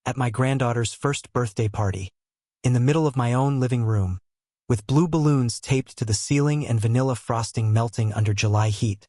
at my granddaughter's first birthday party, in the middle of my own living room, with blue balloons taped to the ceiling and vanilla frosting melting under July heat.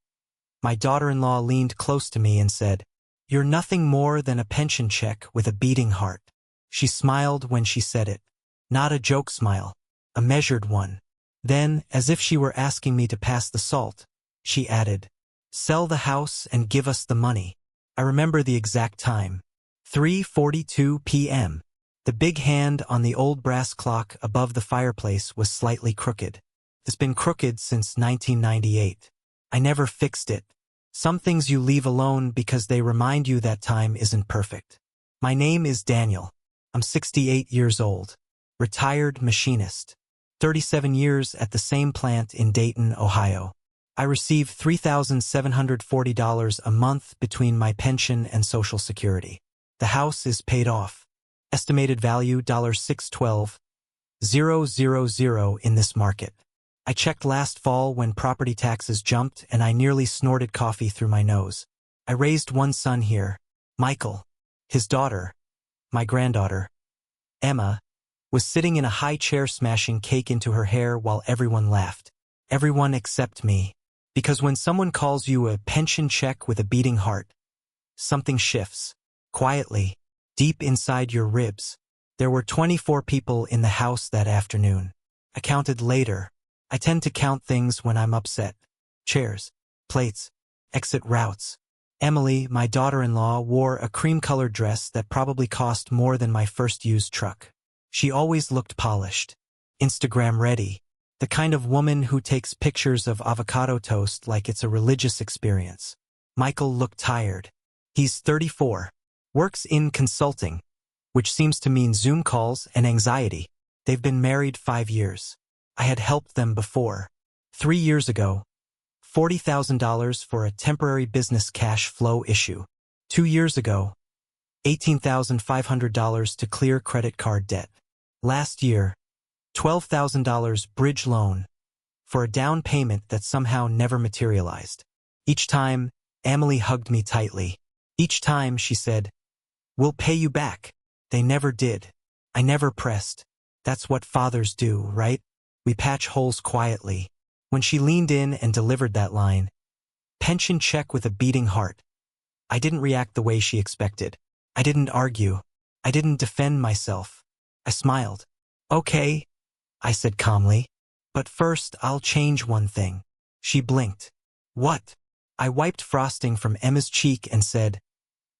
My daughter-in-law leaned close to me and said, "You're nothing more than a pension check with a beating heart." She smiled when she said it. Not a joke smile, a measured one. Then, as if she were asking me to pass the salt, she added, "Sell the house and give us the money." I remember the exact time. 3:42 p.m. The big hand on the old brass clock above the fireplace was slightly crooked. It's been crooked since 1998. I never fixed it. Some things you leave alone because they remind you that time isn't perfect. My name is Daniel. I'm 68 years old. Retired machinist. 37 years at the same plant in Dayton, Ohio. I receive $3,740 a month between my pension and Social Security. The house is paid off. Estimated value $612,000 in this market. I checked last fall when property taxes jumped and I nearly snorted coffee through my nose. I raised one son here, Michael. His daughter, my granddaughter, Emma, was sitting in a high chair smashing cake into her hair while everyone laughed. Everyone except me. Because when someone calls you a pension check with a beating heart, something shifts. Quietly, deep inside your ribs. There were 24 people in the house that afternoon. I counted later. I tend to count things when I'm upset. Chairs, plates, exit routes. Emily, my daughter-in-law, wore a cream-colored dress that probably cost more than my first used truck. She always looked polished. Instagram ready. The kind of woman who takes pictures of avocado toast like it's a religious experience. Michael looked tired. He's 34. Works in consulting, which seems to mean Zoom calls and anxiety. They've been married 5 years. I had helped them before. 3 years ago, $40,000 for a temporary business cash flow issue. 2 years ago, $18,500 to clear credit card debt. Last year, $12,000 bridge loan for a down payment that somehow never materialized. Each time, Emily hugged me tightly. Each time she said, "We'll pay you back." They never did. I never pressed. That's what fathers do, right? We patch holes quietly. When she leaned in and delivered that line, "Pension check with a beating heart," I didn't react the way she expected. I didn't argue. I didn't defend myself. I smiled. "Okay," I said calmly. "But first I'll change one thing." She blinked. "What?" I wiped frosting from Emma's cheek and said,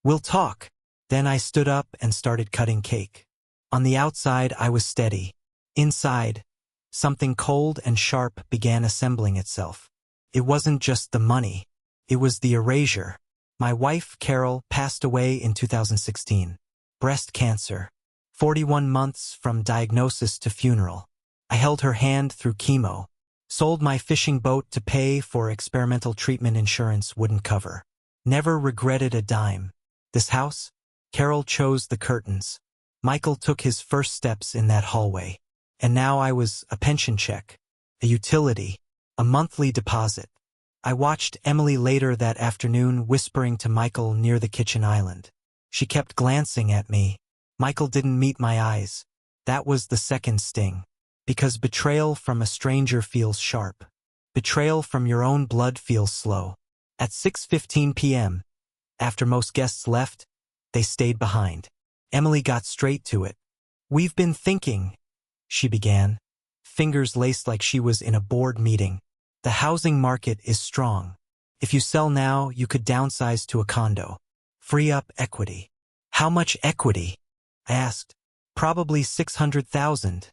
"We'll talk." Then I stood up and started cutting cake. On the outside, I was steady. Inside, something cold and sharp began assembling itself. It wasn't just the money. It was the erasure. My wife, Carol, passed away in 2016. Breast cancer. 41 months from diagnosis to funeral. I held her hand through chemo. Sold my fishing boat to pay for experimental treatment insurance wouldn't cover. Never regretted a dime. This house? Carol chose the curtains. Michael took his first steps in that hallway. And now I was a pension check, a utility, a monthly deposit. I watched Emily later that afternoon whispering to Michael near the kitchen island. She kept glancing at me. Michael didn't meet my eyes. That was the second sting. Because betrayal from a stranger feels sharp. Betrayal from your own blood feels slow. At 6:15 p.m., after most guests left, they stayed behind. Emily got straight to it. "We've been thinking," she began, fingers laced like she was in a board meeting. "The housing market is strong. If you sell now, you could downsize to a condo. Free up equity." "How much equity?" I asked. "Probably 600,000,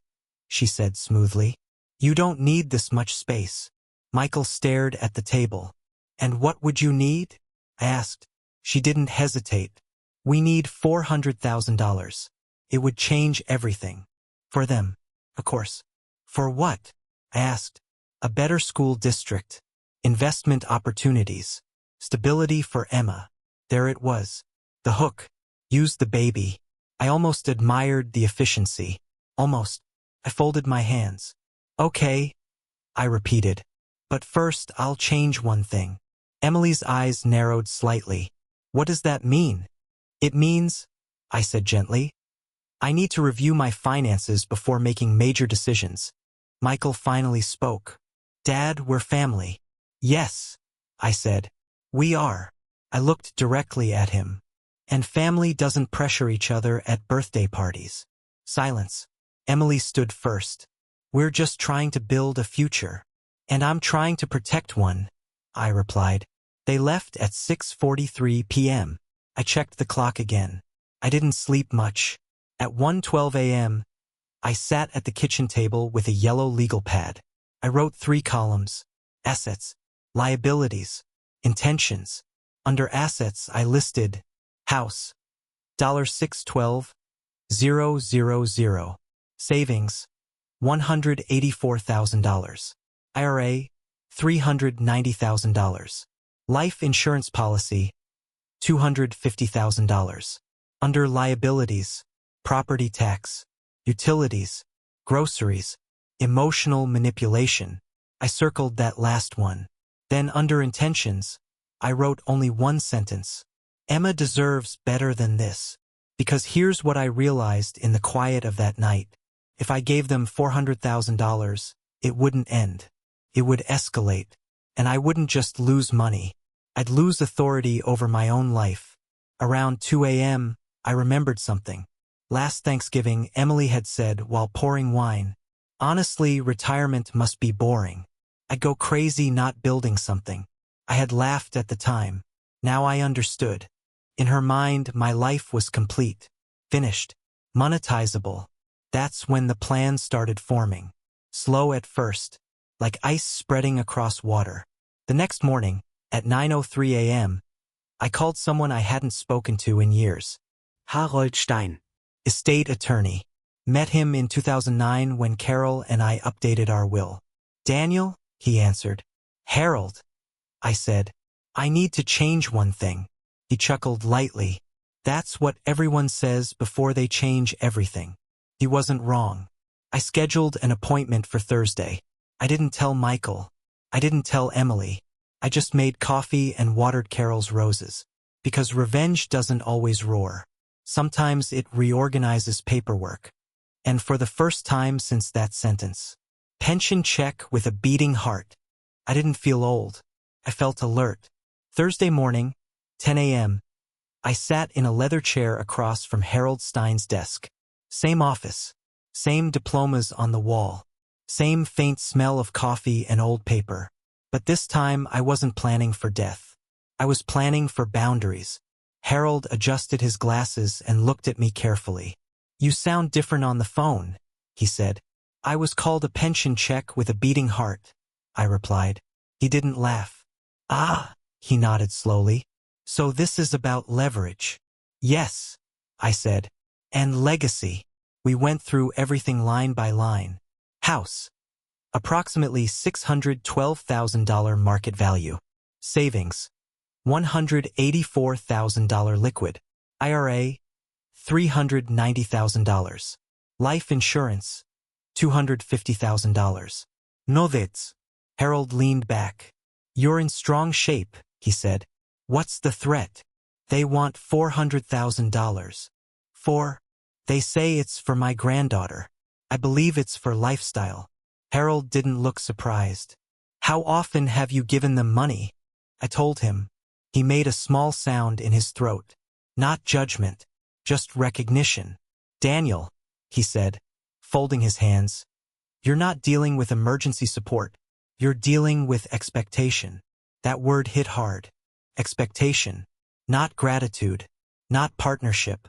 she said smoothly. "You don't need this much space." Michael stared at the table. "And what would you need?" I asked. She didn't hesitate. "We need $400,000. It would change everything. For them, of course." "For what?" I asked. "A better school district. Investment opportunities. Stability for Emma." There it was. The hook. Use the baby. I almost admired the efficiency. Almost. I folded my hands. "Okay," I repeated. "But first I'll change one thing." Emily's eyes narrowed slightly. "What does that mean?" "It means," I said gently. I need to review my finances before making major decisions. Michael finally spoke. Dad, we're family. Yes, I said. We are. I looked directly at him. And family doesn't pressure each other at birthday parties. Silence. Emily stood first. We're just trying to build a future. And I'm trying to protect one, I replied. They left at 6:43 p.m. I checked the clock again. I didn't sleep much. At 1:12 a.m., I sat at the kitchen table with a yellow legal pad. I wrote 3 columns: assets, liabilities, intentions. Under assets, I listed house, $612,000, savings, $184,000, IRA, $390,000, life insurance policy, $250,000. Under liabilities, property tax, utilities, groceries, emotional manipulation. I circled that last one. Then under intentions, I wrote only one sentence. Emma deserves better than this. Because here's what I realized in the quiet of that night. If I gave them $400,000, it wouldn't end. It would escalate. And I wouldn't just lose money. I'd lose authority over my own life. Around 2 a.m., I remembered something. Last Thanksgiving, Emily had said while pouring wine, honestly, retirement must be boring. I'd go crazy not building something. I had laughed at the time. Now I understood. In her mind, my life was complete, finished, monetizable. That's when the plan started forming. Slow at first, like ice spreading across water. The next morning, at 9:03 a.m., I called someone I hadn't spoken to in years. Harold Stein, estate attorney. Met him in 2009 when Carol and I updated our will. Daniel, he answered. Harold, I said. I need to change one thing. He chuckled lightly. That's what everyone says before they change everything. He wasn't wrong. I scheduled an appointment for Thursday. I didn't tell Michael. I didn't tell Emily. I just made coffee and watered Carol's roses. Because revenge doesn't always roar. Sometimes it reorganizes paperwork. And for the first time since that sentence, pension check with a beating heart. I didn't feel old. I felt alert. Thursday morning, 10 a.m., I sat in a leather chair across from Harold Stein's desk. Same office. Same diplomas on the wall. Same faint smell of coffee and old paper. But this time I wasn't planning for death. I was planning for boundaries. Harold adjusted his glasses and looked at me carefully. You sound different on the phone, he said. I was called a pension check with a beating heart, I replied. He didn't laugh. Ah, he nodded slowly. So this is about leverage. Yes, I said. And legacy. We went through everything line by line. House. Approximately $612,000 market value. Savings. $184,000 liquid. IRA, $390,000. Life insurance, $250,000. Novitz. Harold leaned back. You're in strong shape, he said. What's the threat? They want $400,000. They say it's for my granddaughter. I believe it's for lifestyle. Harold didn't look surprised. How often have you given them money? I told him. He made a small sound in his throat. Not judgment, just recognition. Daniel, he said, folding his hands. You're not dealing with emergency support. You're dealing with expectation. That word hit hard. Expectation. Not gratitude. Not partnership.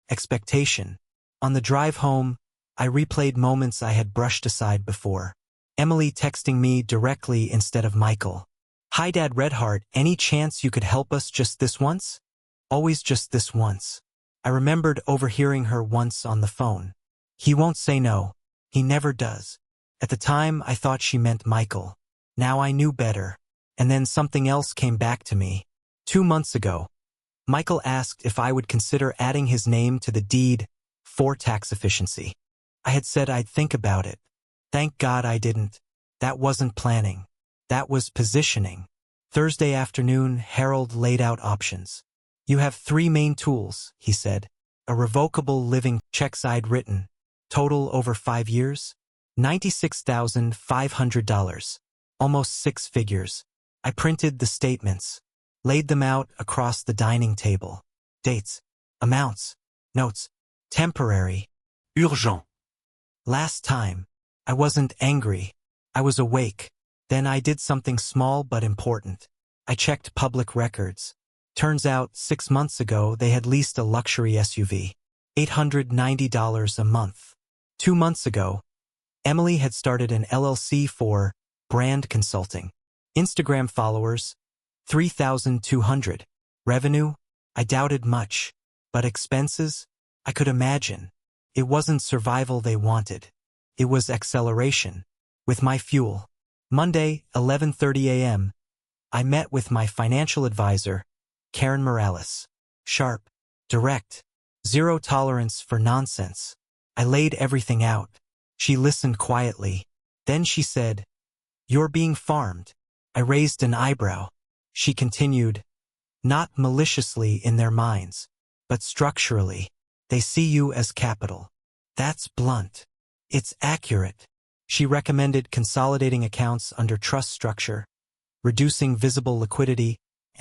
Expectation. On the drive home, I replayed moments I had brushed aside before. Emily texting me directly instead of Michael. Hi Dad Redheart, any chance you could help us just this once? Always just this once. I remembered overhearing her once on the phone. He won't say no. He never does. At the time, I thought she meant Michael. Now I knew better. And then something else came back to me. 2 months ago, Michael asked if I would consider adding his name to the deed for tax efficiency. I had said I'd think about it. Thank God I didn't. That wasn't planning. That was positioning. Thursday afternoon, Harold laid out options. You have 3 main tools, he said. a revocable living checks I'd written. Total over 5 years? $96,500. Almost 6 figures. I printed the statements, laid them out across the dining table. Dates, amounts, notes, temporary, Urgent. last time. I wasn't angry. I was awake. Then I did something small but important. I checked public records. Turns out 6 months ago they had leased a luxury SUV. $890 a month. 2 months ago, Emily had started an LLC for brand consulting. Instagram followers, 3,200. Revenue? I doubted much. But expenses? I could imagine. It wasn't survival they wanted. It was acceleration. With my fuel. Monday, 11:30 a.m. I met with my financial advisor, Karen Morales. Sharp, direct, zero tolerance for nonsense. I laid everything out. She listened quietly. Then she said, "You're being farmed." I raised an eyebrow. She continued, "Not maliciously in their minds, but structurally. They see you as capital." That's blunt. It's accurate. She recommended consolidating accounts under trust structure, reducing visible liquidity,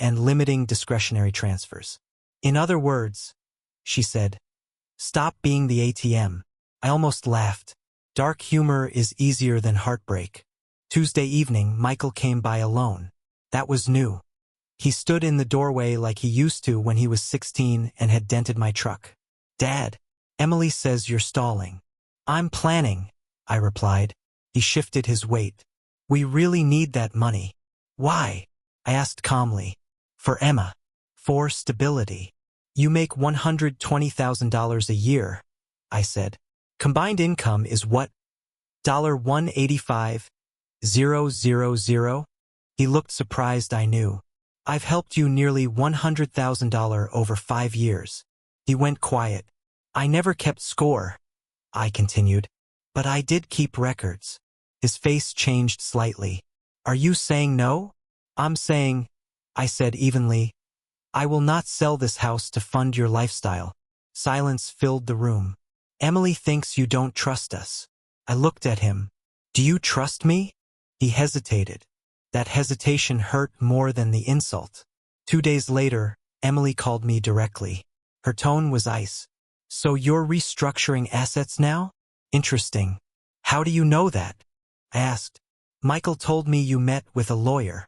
and limiting discretionary transfers. In other words, she said, stop being the ATM. I almost laughed. Dark humor is easier than heartbreak. Tuesday evening, Michael came by alone. That was new. He stood in the doorway like he used to when he was 16 and had dented my truck. "Dad, Emily says you're stalling." "I'm planning," I replied. He shifted his weight. "We really need that money." "Why?" I asked calmly. "For Emma. For stability." "You make $120,000 a year," I said. "Combined income is what? $185,000? He looked surprised, I knew. "I've helped you nearly $100,000 over 5 years. He went quiet. "I never kept score," I continued. "But I did keep records." His face changed slightly. "Are you saying no?" "I'm saying," I said evenly, "I will not sell this house to fund your lifestyle." Silence filled the room. "Emily thinks you don't trust us." I looked at him. "Do you trust me?" He hesitated. That hesitation hurt more than the insult. 2 days later, Emily called me directly. Her tone was ice. "So you're restructuring assets now? Interesting. How do you know that?" I asked. "Michael told me you met with a lawyer."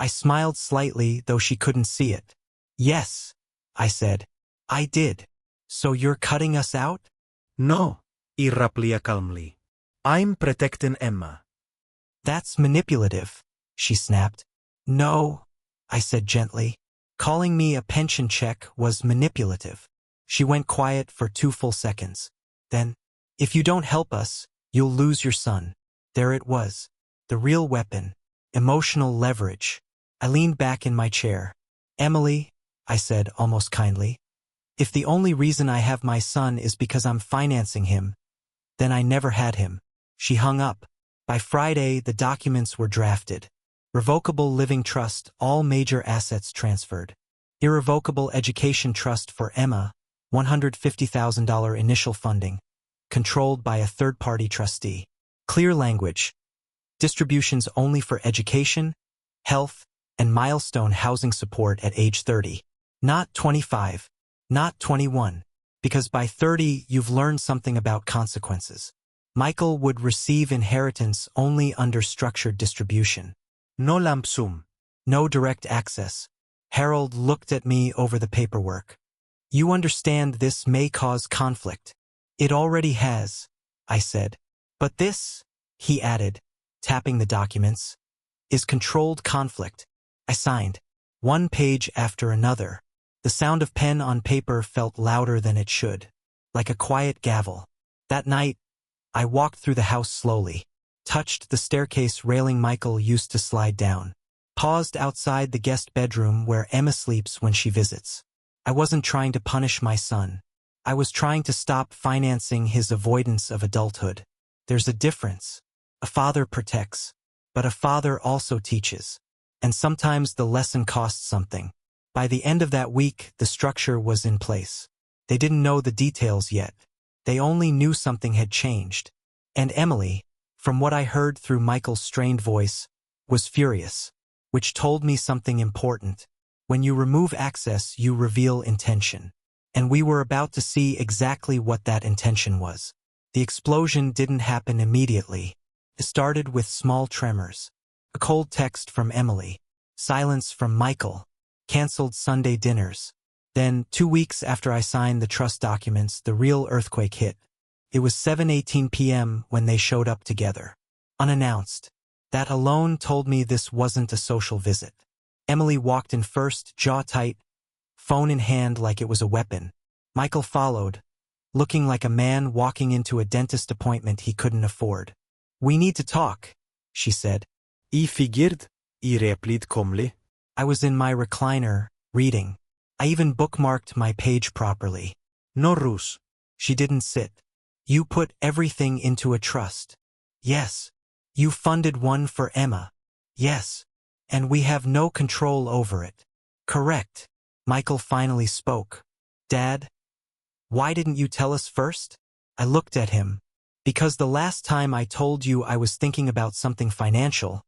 I smiled slightly, though she couldn't see it. "Yes," I said. "I did. So you're cutting us out?" No, he replied calmly. I'm protecting Emma. "That's manipulative," she snapped. "No," I said gently. "Calling me a pension check was manipulative." She went quiet for 2 full seconds. Then, "If you don't help us, you'll lose your son." There it was. The real weapon. Emotional leverage. I leaned back in my chair. "Emily," I said almost kindly, "if the only reason I have my son is because I'm financing him, then I never had him." She hung up. By Friday, the documents were drafted. Revocable living trust, all major assets transferred. Irrevocable education trust for Emma, $150,000 initial funding, controlled by a third-party trustee. Clear language. Distributions only for education, health, and milestone housing support at age 30. Not 25, not 21, because by 30 you've learned something about consequences. Michael would receive inheritance only under structured distribution. No lump sum. No direct access. Harold looked at me over the paperwork. "You understand this may cause conflict." "It already has," I said. "But this," he added, tapping the documents, "is controlled conflict." I signed. 1 page after another. The sound of pen on paper felt louder than it should, like a quiet gavel. That night, I walked through the house slowly, touched the staircase railing Michael used to slide down, paused outside the guest bedroom where Emma sleeps when she visits. I wasn't trying to punish my son. I was trying to stop financing his avoidance of adulthood. There's a difference. A father protects, but a father also teaches. And sometimes the lesson costs something. By the end of that week, the structure was in place. They didn't know the details yet. They only knew something had changed. And Emily, from what I heard through Michael's strained voice, was furious, which told me something important. When you remove access, you reveal intention. And we were about to see exactly what that intention was. The explosion didn't happen immediately. It started with small tremors. A cold text from Emily. Silence from Michael. Cancelled Sunday dinners. Then, 2 weeks after I signed the trust documents, the real earthquake hit. It was 7:18 p.m. when they showed up together. Unannounced. That alone told me this wasn't a social visit. Emily walked in first, jaw tight, phone in hand like it was a weapon. Michael followed, looking like a man walking into a dentist appointment he couldn't afford. "We need to talk," she said. I figured, I replied calmly. I was in my recliner, reading. I even bookmarked my page properly. No rush. She didn't sit. "You put everything into a trust." "Yes." "You funded one for Emma." "Yes." "And we have no control over it." "Correct." Michael finally spoke. "Dad, why didn't you tell us first?" I looked at him. "Because the last time I told you I was thinking about something financial,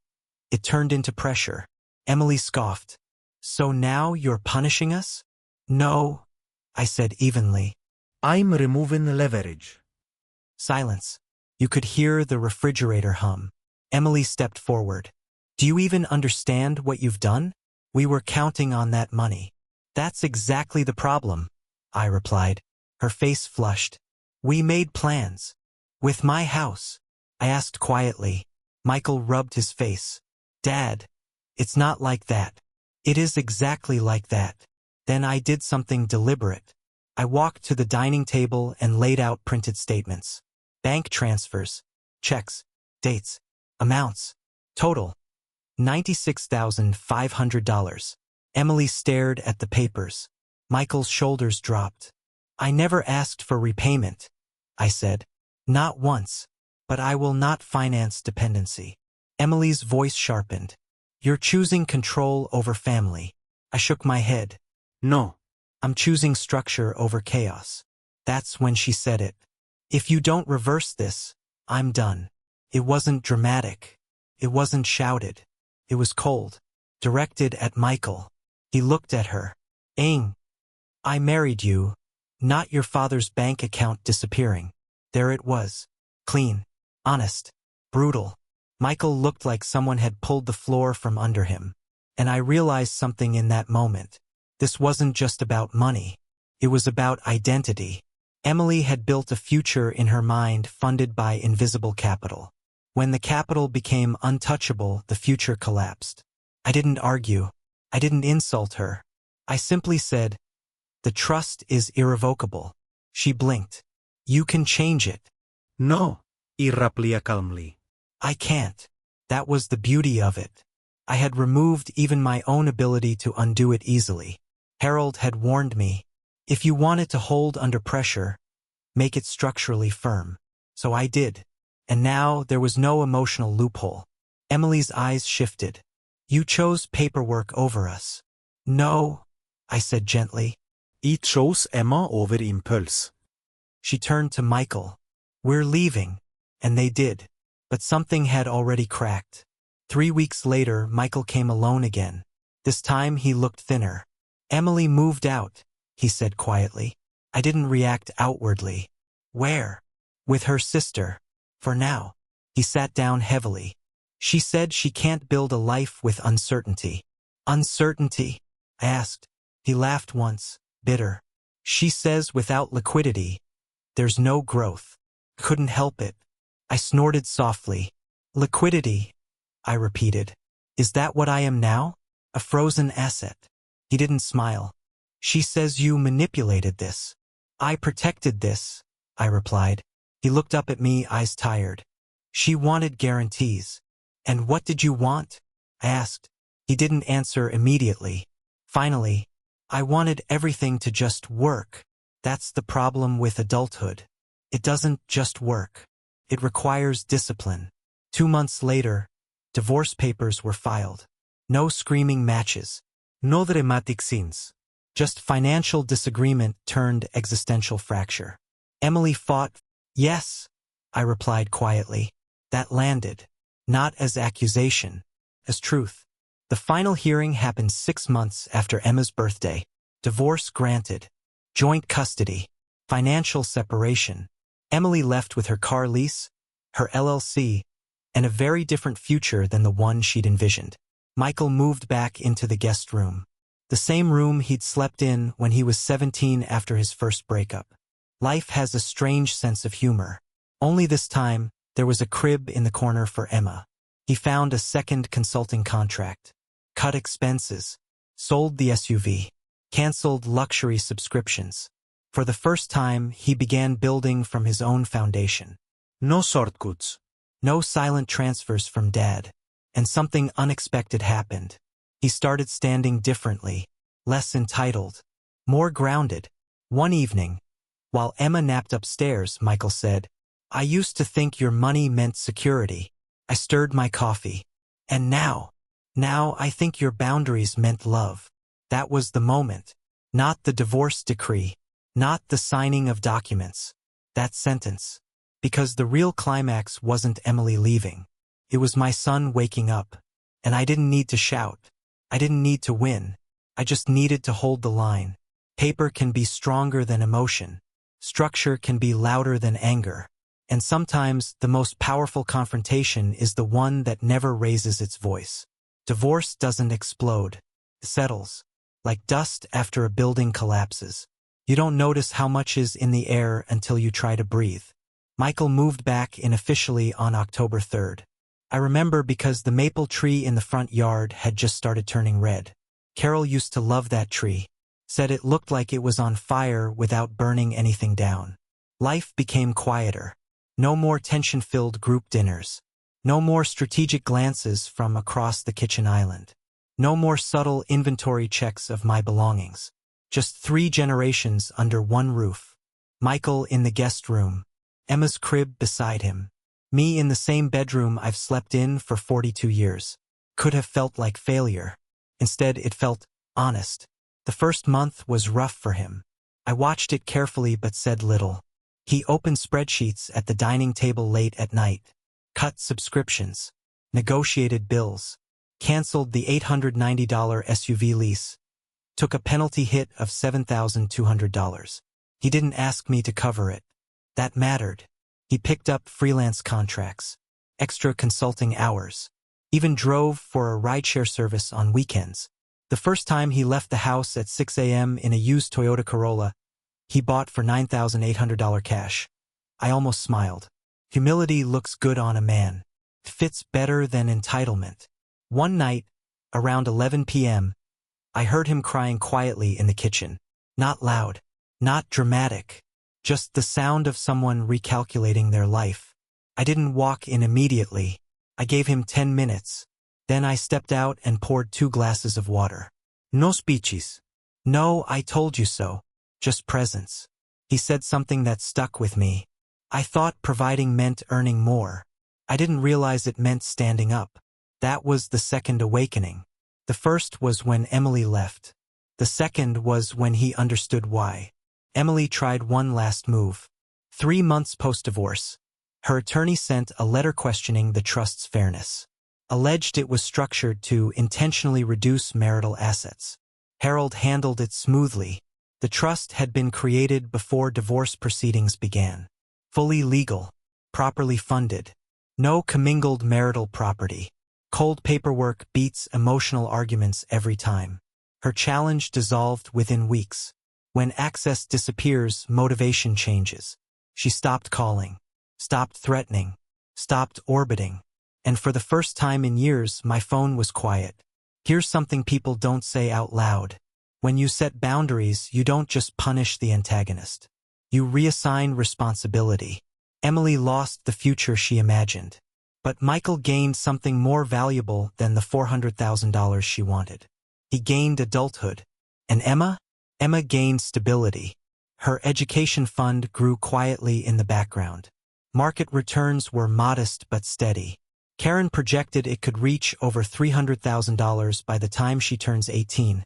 it turned into pressure." Emily scoffed. "So now you're punishing us?" "No," I said evenly. I'm removing leverage. Silence. You could hear the refrigerator hum. Emily stepped forward. "Do you even understand what you've done? We were counting on that money." "That's exactly the problem," I replied. Her face flushed. "We made plans. With my house." I asked quietly. Michael rubbed his face. "Dad, it's not like that." "It is exactly like that." Then I did something deliberate. I walked to the dining table and laid out printed statements. Bank transfers, checks, dates, amounts. Total, $96,500. Emily stared at the papers. Michael's shoulders dropped. "I never asked for repayment," I said. "Not once. But I will not finance dependency." Emily's voice sharpened. "You're choosing control over family." I shook my head. No. "I'm choosing structure over chaos." That's when she said it. "If you don't reverse this, I'm done." It wasn't dramatic. It wasn't shouted. It was cold. Directed at Michael. He looked at her. "Aang, I married you, not your father's bank account disappearing." There it was. Clean. Honest. Brutal. Michael looked like someone had pulled the floor from under him. And I realized something in that moment. This wasn't just about money. It was about identity. Emily had built a future in her mind funded by invisible capital. When the capital became untouchable, the future collapsed. I didn't argue. I didn't insult her. I simply said, "The trust is irrevocable." She blinked. "You can change it." No. I replied calmly. "I can't." That was the beauty of it. I had removed even my own ability to undo it easily. Harold had warned me, if you want it to hold under pressure, make it structurally firm. So I did. And now there was no emotional loophole. Emily's eyes shifted. "You chose paperwork over us." "No," I said gently. I chose Emma over impulse. She turned to Michael. "We're leaving." And they did. But something had already cracked. 3 weeks later, Michael came alone again. This time he looked thinner. "Emily moved out," he said quietly. I didn't react outwardly. "Where?" "With her sister. For now." He sat down heavily. "She said she can't build a life with uncertainty." "Uncertainty?" I asked. He laughed once, bitter. "She says without liquidity, there's no growth." Couldn't help it. I snorted softly. "Liquidity," I repeated. "Is that what I am now? A frozen asset?" He didn't smile. "She says you manipulated this." "I protected this," I replied. He looked up at me, eyes tired. "She wanted guarantees." "And what did you want?" I asked. He didn't answer immediately. Finally, "I wanted everything to just work." That's the problem with adulthood. It doesn't just work. It requires discipline. 2 months later, divorce papers were filed. No screaming matches. No dramatic scenes. Just financial disagreement turned existential fracture. Emily fought. Yes, I replied quietly. That landed. Not as accusation, as truth. The final hearing happened 6 months after Emma's birthday. Divorce granted. Joint custody. Financial separation. Emily left with her car lease, her LLC, and a very different future than the one she'd envisioned. Michael moved back into the guest room. The same room he'd slept in when he was 17 after his first breakup. Life has a strange sense of humor. Only this time, there was a crib in the corner for Emma. He found a second consulting contract. Cut expenses. Sold the SUV. Canceled luxury subscriptions. For the first time, he began building from his own foundation. No shortcuts. No silent transfers from Dad. And something unexpected happened. He started standing differently, less entitled, more grounded. One evening, while Emma napped upstairs, Michael said, "I used to think your money meant security." I stirred my coffee. "And now I think your boundaries meant love." That was the moment. Not the divorce decree. Not the signing of documents. That sentence. Because the real climax wasn't Emily leaving. It was my son waking up. And I didn't need to shout. I didn't need to win. I just needed to hold the line. Paper can be stronger than emotion. Structure can be louder than anger. And sometimes the most powerful confrontation is the one that never raises its voice. Divorce doesn't explode. It settles. Like dust after a building collapses. You don't notice how much is in the air until you try to breathe. Michael moved back in officially on October 3rd. I remember because the maple tree in the front yard had just started turning red. Carol used to love that tree. Said it looked like it was on fire without burning anything down. Life became quieter. No more tension-filled group dinners. No more strategic glances from across the kitchen island. No more subtle inventory checks of my belongings. Just 3 generations under one roof. Michael in the guest room. Emma's crib beside him. Me in the same bedroom I've slept in for 42 years. Could have felt like failure. Instead, it felt honest. The first month was rough for him. I watched it carefully but said little. He opened spreadsheets at the dining table late at night. Cut subscriptions. Negotiated bills. Canceled the $890 SUV lease. Took a penalty hit of $7,200. He didn't ask me to cover it. That mattered. He picked up freelance contracts, extra consulting hours, even drove for a rideshare service on weekends. The first time he left the house at 6 a.m. in a used Toyota Corolla, he bought for $9,800 cash. I almost smiled. Humility looks good on a man. It fits better than entitlement. One night, around 11 p.m., I heard him crying quietly in the kitchen. Not loud, not dramatic. Just the sound of someone recalculating their life. I didn't walk in immediately. I gave him 10 minutes. Then I stepped out and poured 2 glasses of water. No speeches. No, I told you so. Just presence. He said something that stuck with me. I thought providing meant earning more. I didn't realize it meant standing up. That was the second awakening. The first was when Emily left. The second was when he understood why. Emily tried one last move. 3 months post-divorce, her attorney sent a letter questioning the trust's fairness. Alleged it was structured to intentionally reduce marital assets. Harold handled it smoothly. The trust had been created before divorce proceedings began. Fully legal. Properly funded. No commingled marital property. Cold paperwork beats emotional arguments every time. Her challenge dissolved within weeks. When access disappears, motivation changes. She stopped calling, stopped threatening, stopped orbiting. And for the first time in years, my phone was quiet. Here's something people don't say out loud. When you set boundaries, you don't just punish the antagonist. You reassign responsibility. Emily lost the future she imagined. But Michael gained something more valuable than the $400,000 she wanted. He gained adulthood. And Emma gained stability. Her education fund grew quietly in the background. Market returns were modest but steady. Karen projected it could reach over $300,000 by the time she turns 18.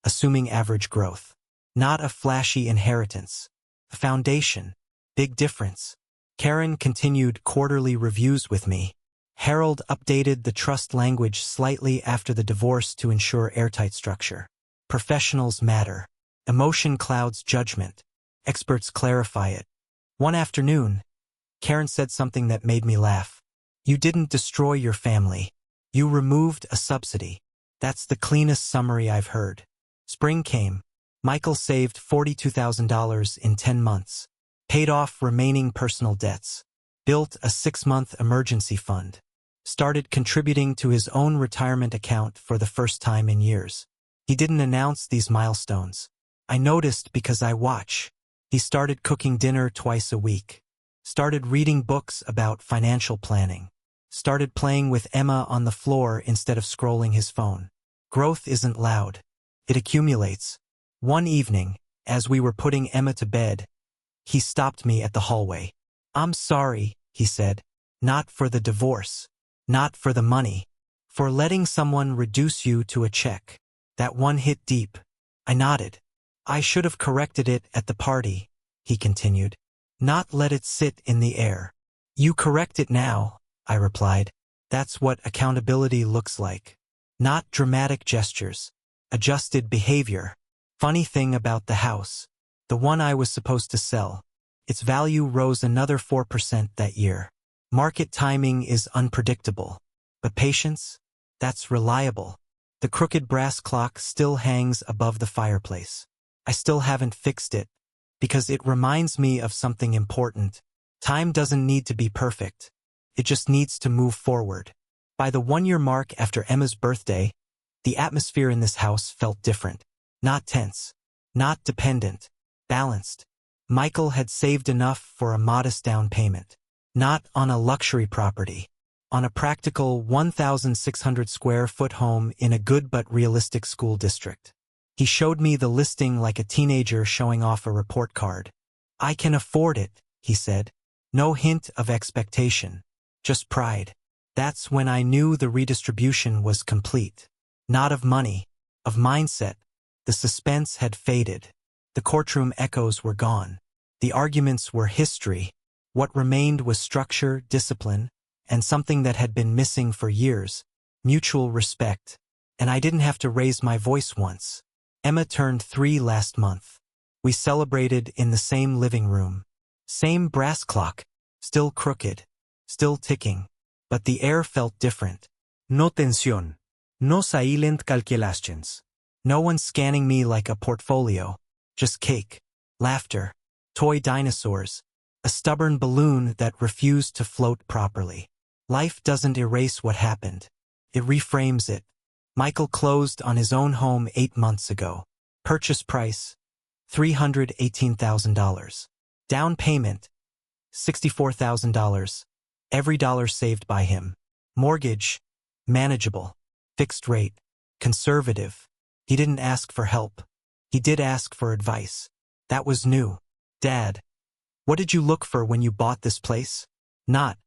assuming average growth. Not a flashy inheritance. A foundation. Big difference. Karen continued quarterly reviews with me. Harold updated the trust language slightly after the divorce to ensure airtight structure. Professionals matter. Emotion clouds judgment. Experts clarify it. One afternoon, Karen said something that made me laugh. You didn't destroy your family. You removed a subsidy. That's the cleanest summary I've heard. Spring came. Michael saved $42,000 in 10 months. Paid off remaining personal debts. Built a 6-month emergency fund. Started contributing to his own retirement account for the first time in years. He didn't announce these milestones. I noticed because I watch. He started cooking dinner twice a week. Started reading books about financial planning. Started playing with Emma on the floor instead of scrolling his phone. Growth isn't loud. It accumulates. One evening, as we were putting Emma to bed, he stopped me at the hallway. I'm sorry, he said. Not for the divorce. Not for the money. For letting someone reduce you to a check. That one hit deep. I nodded. I should have corrected it at the party, he continued. Not let it sit in the air. You correct it now, I replied. That's what accountability looks like. Not dramatic gestures. Adjusted behavior. Funny thing about the house. The one I was supposed to sell. Its value rose another 4% that year. Market timing is unpredictable. But patience? That's reliable. The crooked brass clock still hangs above the fireplace. I still haven't fixed it, because it reminds me of something important. Time doesn't need to be perfect. It just needs to move forward. By the 1-year mark after Emma's birthday, the atmosphere in this house felt different. Not tense. Not dependent. Balanced. Michael had saved enough for a modest down payment. Not on a luxury property. On a practical 1,600 square foot home in a good but realistic school district. He showed me the listing like a teenager showing off a report card. I can afford it, he said. No hint of expectation. Just pride. That's when I knew the redistribution was complete. Not of money. Of mindset. The suspense had faded. The courtroom echoes were gone. The arguments were history. What remained was structure, discipline, and something that had been missing for years. Mutual respect. And I didn't have to raise my voice once. Emma turned 3 last month. We celebrated in the same living room. Same brass clock. Still crooked. Still ticking. But the air felt different. No tensión. No silent calculations. No one scanning me like a portfolio. Just cake. Laughter. Toy dinosaurs. A stubborn balloon that refused to float properly. Life doesn't erase what happened. It reframes it. Michael closed on his own home 8 months ago. Purchase price, $318,000. Down payment, $64,000. Every dollar saved by him. Mortgage, manageable. Fixed rate, conservative. He didn't ask for help. He did ask for advice. That was new. Dad, what did you look for when you bought this place? Not,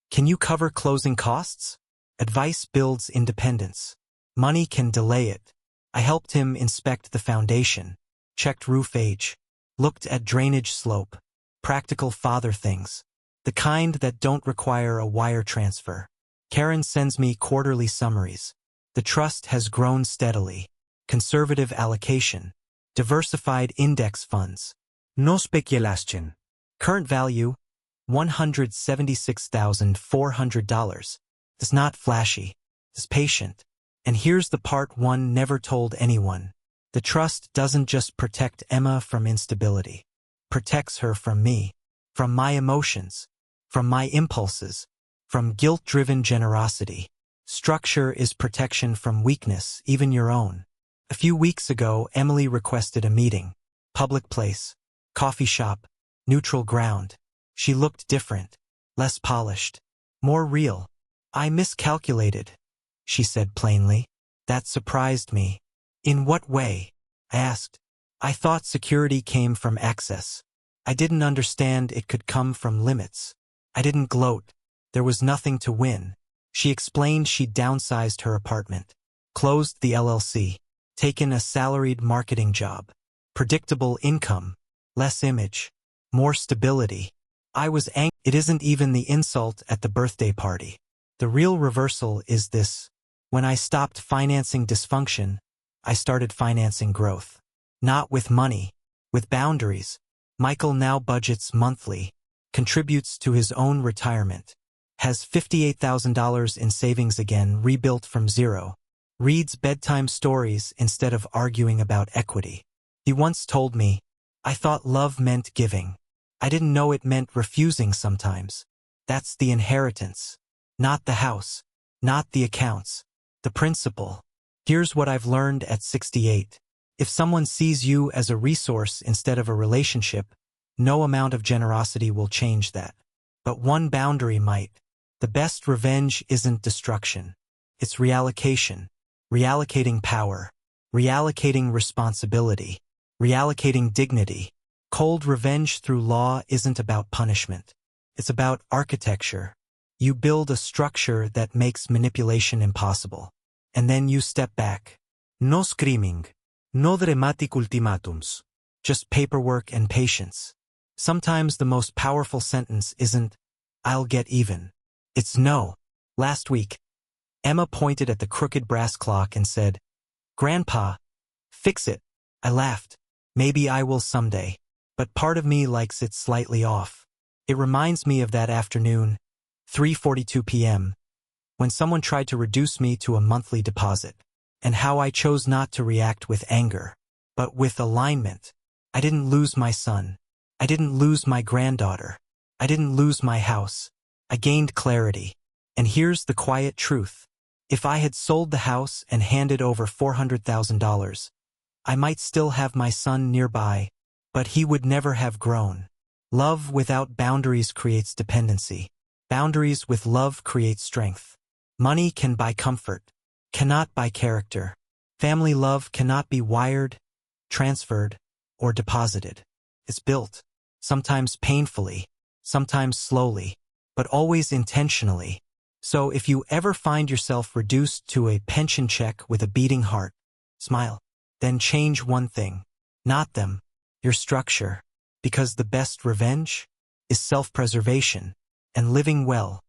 can you cover closing costs? Advice builds independence. Money can delay it. I helped him inspect the foundation, checked roof age, looked at drainage slope, practical father things, the kind that don't require a wire transfer. Karen sends me quarterly summaries. The trust has grown steadily. Conservative allocation. Diversified index funds. No speculation. Current value, $176,400. It's not flashy. It's patient. And here's the part one never told anyone. The trust doesn't just protect Emma from instability. Protects her from me. From my emotions. From my impulses. From guilt-driven generosity. Structure is protection from weakness, even your own. A few weeks ago, Emily requested a meeting. Public place. Coffee shop. Neutral ground. She looked different. Less polished. More real. I miscalculated, she said plainly. That surprised me. In what way? I asked. I thought security came from access. I didn't understand it could come from limits. I didn't gloat. There was nothing to win. She explained she'd downsized her apartment. Closed the LLC. taken a salaried marketing job. Predictable income, less image, more stability. I was angry. It isn't even the insult at the birthday party. The real reversal is this. When I stopped financing dysfunction, I started financing growth. Not with money, with boundaries. Michael now budgets monthly, contributes to his own retirement, has $58,000 in savings again, rebuilt from zero, reads bedtime stories instead of arguing about equity. He once told me, I thought love meant giving. I didn't know it meant refusing sometimes. That's the inheritance. Not the house. Not the accounts. The principle. Here's what I've learned at 68. If someone sees you as a resource instead of a relationship, no amount of generosity will change that. But one boundary might. The best revenge isn't destruction. It's reallocation. Reallocating power. Reallocating responsibility. Reallocating dignity. Cold revenge through law isn't about punishment. It's about architecture. You build a structure that makes manipulation impossible. And then you step back. No screaming. No dramatic ultimatums. Just paperwork and patience. Sometimes the most powerful sentence isn't, I'll get even. It's no. Last week, Emma pointed at the crooked brass clock and said, Grandpa, fix it. I laughed. Maybe I will someday. But part of me likes it slightly off. It reminds me of that afternoon, 3:42 p.m., when someone tried to reduce me to a monthly deposit, and how I chose not to react with anger, but with alignment. I didn't lose my son. I didn't lose my granddaughter. I didn't lose my house. I gained clarity. And here's the quiet truth. If I had sold the house and handed over $400,000, I might still have my son nearby, but he would never have grown. Love without boundaries creates dependency. Boundaries with love create strength. Money can buy comfort, cannot buy character. Family love cannot be wired, transferred, or deposited. It's built, sometimes painfully, sometimes slowly, but always intentionally. So if you ever find yourself reduced to a pension check with a beating heart, smile. Then change one thing. Not them. Your structure. Because the best revenge is self-preservation and living well.